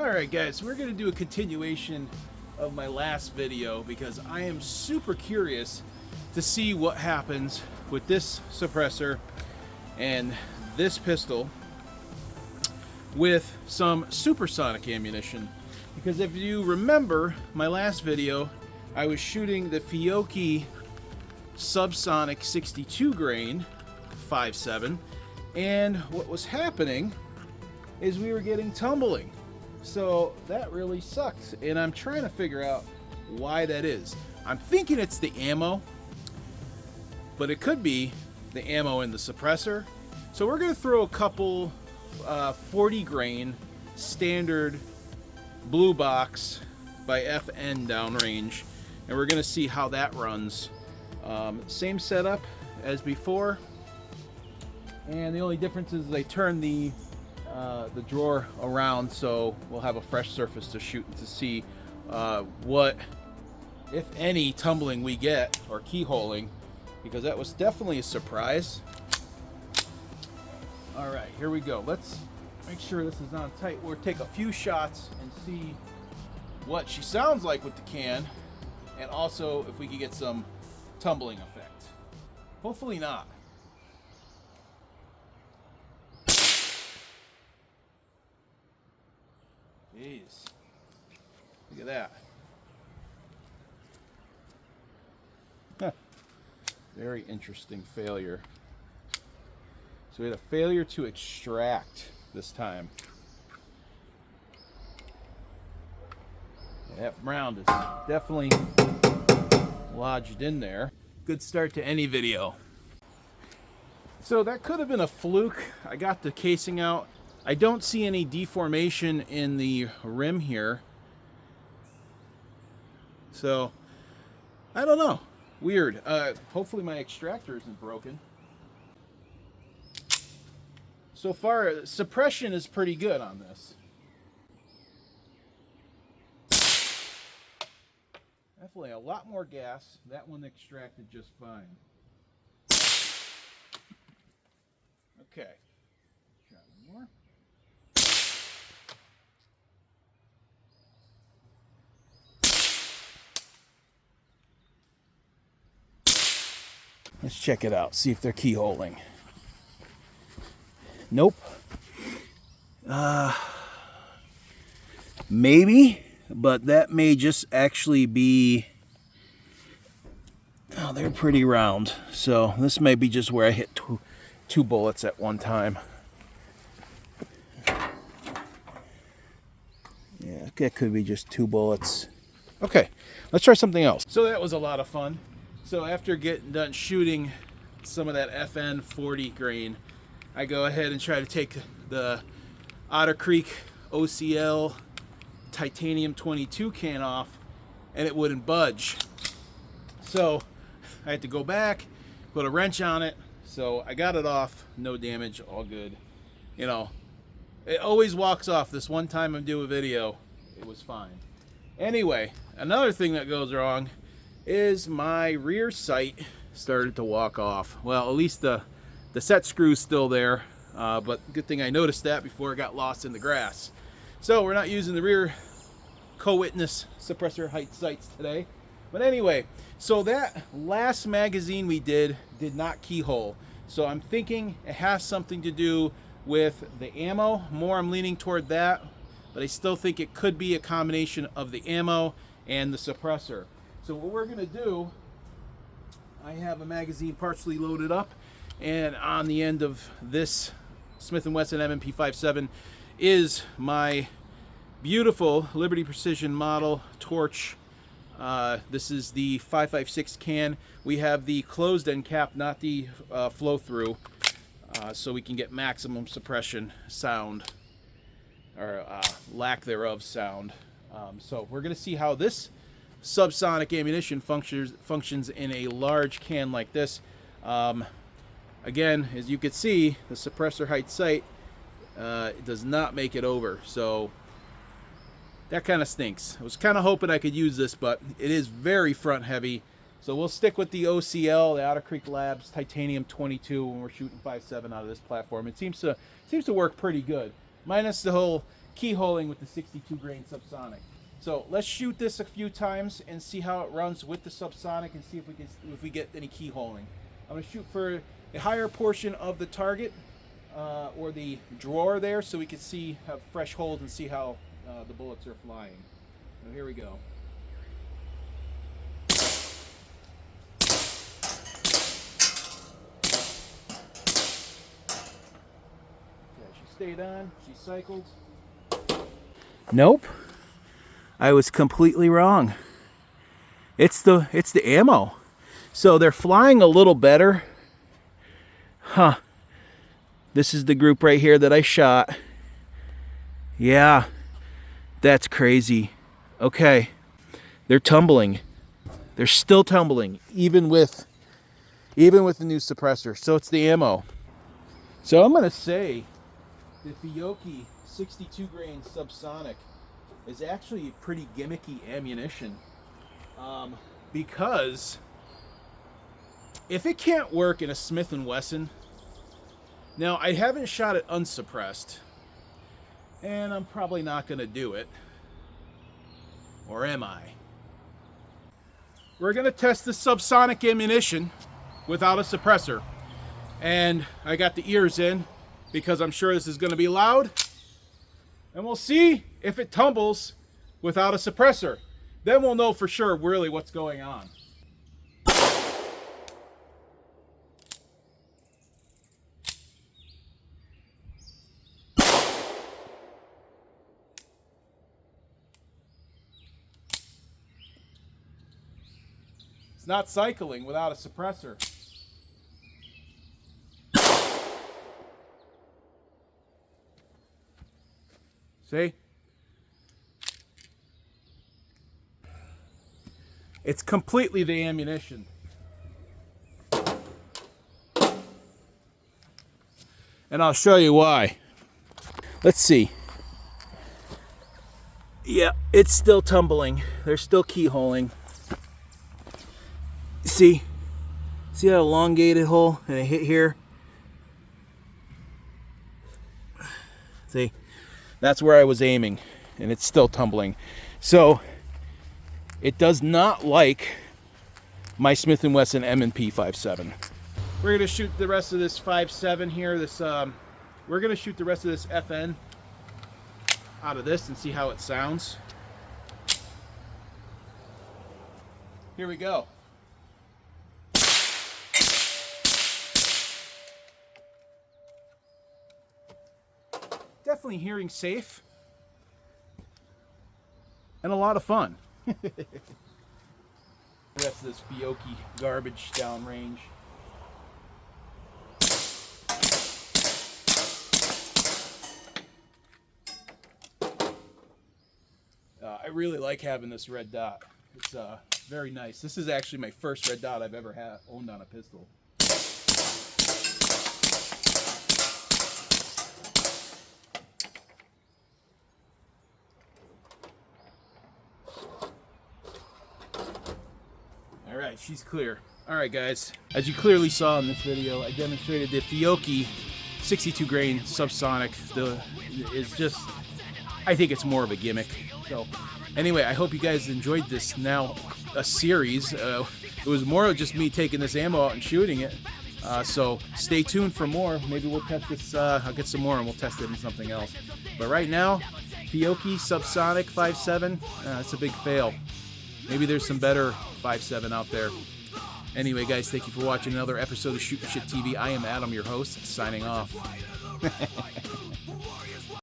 Alright guys, we're going to do a continuation of my last video because I am super curious to see what happens with this suppressor and this pistol with some supersonic ammunition. Because if you remember my last video, I was shooting the Fiocchi Subsonic 62 grain 5.7, and what was happening is we were getting tumbling. So that really sucks, and I'm trying to figure out why that is. I'm thinking it's the ammo, but it could be the ammo in the suppressor. So we're going to throw a couple 40 grain standard blue box by FN downrange, and we're going to see how that runs. Same setup as before, and the only difference is they turn the drawer around, so we'll have a fresh surface to shoot to see what, if any, tumbling we get or keyholing, because that was definitely a surprise. All right, here we go. Let's make sure this is on tight. We'll take a few shots and see what she sounds like with the can, and also if we can get some tumbling effect. Hopefully not. Jeez. Look at that. Huh. Very interesting failure. So we had a failure to extract this time. That round is definitely lodged in there. Good start to any video. So that could have been a fluke. I got the casing out. I don't see any deformation in the rim here. So, I don't know. Weird. Hopefully my extractor isn't broken. So far, suppression is pretty good on this. Definitely a lot more gas. That one extracted just fine. Okay. Try one more. Let's check it out, see if they're keyholing. Nope. Maybe, but that may just actually be... Oh, they're pretty round. So this may be just where I hit two bullets at one time. Yeah, that could be just two bullets. Okay, let's try something else. So that was a lot of fun. So after getting done shooting some of that FN 40 grain, I go ahead and try to take the Otter Creek OCL titanium 22 can off, and it wouldn't budge. So I had to go back, put a wrench on it. So I got it off, no damage, all good. You know, it always walks off. This one time I do a video, it was fine. Anyway, another thing that goes wrong is my rear sight started to walk off. Well, at least the set screw's still there, but good thing I noticed that before it got lost in the grass. So we're not using the rear co-witness suppressor height sights today. But anyway, so that last magazine we did not keyhole. So I'm thinking it has something to do with the ammo. More I'm leaning toward that, but I still think it could be a combination of the ammo and the suppressor. So what we're gonna do, I have a magazine partially loaded up, and on the end of this Smith & Wesson M&P 5.7 is my beautiful Liberty Precision model torch. This is the 5.56 can. We have the closed end cap, not the flow through, so we can get maximum suppression sound, or lack thereof sound. So we're gonna see how this subsonic ammunition functions in a large can like this. Again, as you can see, the suppressor height sight does not make it over, so that kind of stinks. I was kind of hoping I could use this, but it is very front heavy, so we'll stick with the OCL, the Otter Creek Labs titanium 22, when we're shooting 5.7 out of this platform. It seems to work pretty good, minus the whole keyholing with the 62 grain Subsonic. So let's shoot this a few times and see how it runs with the Subsonic and see if we get any keyholing. I'm going to shoot for a higher portion of the target or the drawer there so we can see, have fresh holes and see how the bullets are flying. So here we go. Okay, she stayed on, she cycled. Nope. I was completely wrong. It's the ammo. So they're flying a little better. Huh. This is the group right here that I shot. Yeah. That's crazy. Okay. They're tumbling. They're still tumbling even with the new suppressor. So it's the ammo. So I'm going to say the Fiocchi 62 grain Subsonic is actually pretty gimmicky ammunition, because if it can't work in a Smith & Wesson, now I haven't shot it unsuppressed, and I'm probably not going to do it, or am I? We're going to test the Subsonic ammunition without a suppressor, and I got the ears in because I'm sure this is going to be loud. And we'll see if it tumbles without a suppressor. Then we'll know for sure really what's going on. It's not cycling without a suppressor. See? It's completely the ammunition. And I'll show you why. Let's see. Yeah, it's still tumbling. They're still keyholing. See? See that elongated hole and it hit here? See? That's where I was aiming, and it's still tumbling. So it does not like my Smith & Wesson M&P 5.7. We're gonna shoot the rest of this 5.7 here. We're gonna shoot the rest of this FN out of this and see how it sounds. Here we go. Definitely hearing safe and a lot of fun. That's this Fiocchi garbage downrange. I really like having this red dot. It's very nice. This is actually my first red dot I've ever owned on a pistol. All right, she's clear. All right, guys. As you clearly saw in this video, I demonstrated the Fiocchi 62 grain Subsonic. It's just, I think it's more of a gimmick. So, anyway, I hope you guys enjoyed this a series. It was more of just me taking this ammo out and shooting it. So stay tuned for more. Maybe we'll test this. I'll get some more and we'll test it in something else. But right now, Fiocchi Subsonic 5.7. It's a big fail. Maybe there's some better 5.7 out there. Anyway, guys, thank you for watching another episode of Shootin' Shit TV. I am Adam, your host, signing off.